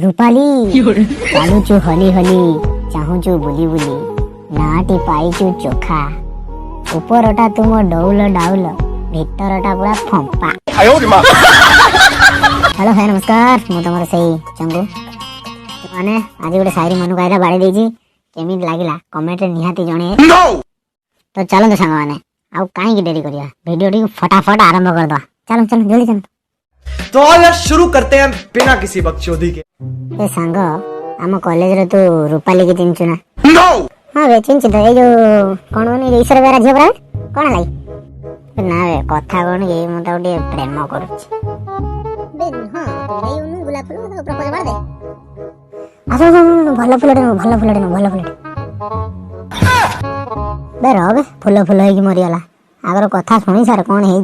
रूपाली चालुचु हली हली चाहूचु बुली बुली नाटी पाइचु चोखा उपरटा तुम डौल डाउल भितरटा पूरा फंपा। हेलो भाई नमस्कार मु तुम से चंगू मैंने आज गोटे शायरी मन को बाड़ी देजी केमी लगिला कमेंट रे निहाती जणे तो चलो सांग मैंने आउ कहीं डेरी करिया वीडियो टी फटाफट आरंभ कर दो। चलो चलो जल्दी चलो तो यार शुरू करते हैं बिना किसी बकचोदी के। ए सांग आम कॉलेज रे तू रूपाली की चिंचु ना? नो हाँ वे चिंची तो ये जो कौन होनी ईश्वर बेरा झियो परा कौन लाई ना वे कथा कौन ये मु तो गोटे प्रेम करूची बे हां ये उनु गुलाब फूल तो प्रपोज मार दे आसो भलो फूल बे रबे फूल फूल होई मरियाला आगर कथा सुनी सार कौन है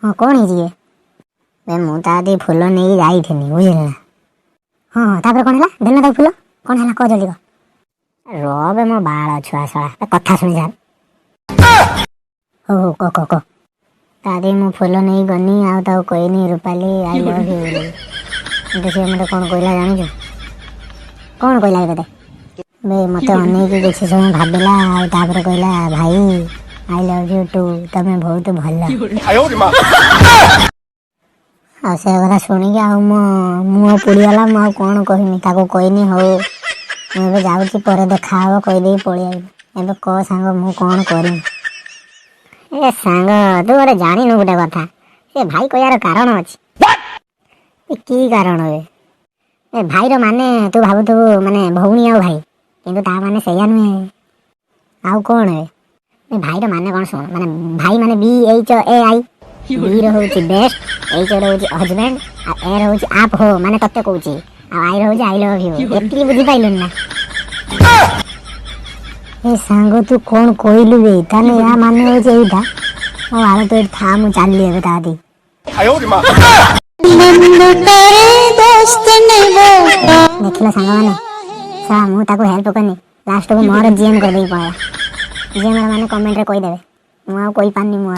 हाँ कौन है ये बे मु तादी फूल नहीं जाई थेनी बुझिला हाँ तापर कौन है देना ता फूल कौन है कह जल्दी कह रबे मो बाल छुआ छुआ कथा शुणी सार हो क तादी मु फूल नहीं गनी आउ ताऊ कहनी रूपाली आई लव यू बोली से मते कौन कहला जानिछु कौन कहला तते बे मते अनेक किछि समय भाबिला आ तापर कहला भाई आई लव यू टू तमे बहुत भल्ला आ से कथा सुनी के आ मु पुड़ीवाला मु कौन कहनी ताको कहनी हो मैं जाऊँगी पर देखा कहीदे पलि आइल कह सांग मु कौन करी ए सांग तू गोटे जानी गोटे कथा से भाई कहर कारण अच्छी कि कारण ए भाईर माने तू भावुथु माने भौणी आ भाई किंतु ता माने सैया नुहे आउ कौन ए भाईर माने कौन सुन माने भाई माने BHAI बी रहउची बेस्ट एच रहउची हस्बैंड आ ए रहउची आप हो माने तत्ते कहूची आ आई रहउची आई लव यू एतकी बुझी पाइलुन ना ए सांग तू कौन कहलु बे ताने या माने हो जे एटा ओ आलो तो था मु चालली एबे तादी देखला सांग माने सा मु ताको हेल्प करनी लास्ट को मोर जीएम कर देई पाया जीएम माने कमेंट रे कहि देबे मु आ कोई पानी मु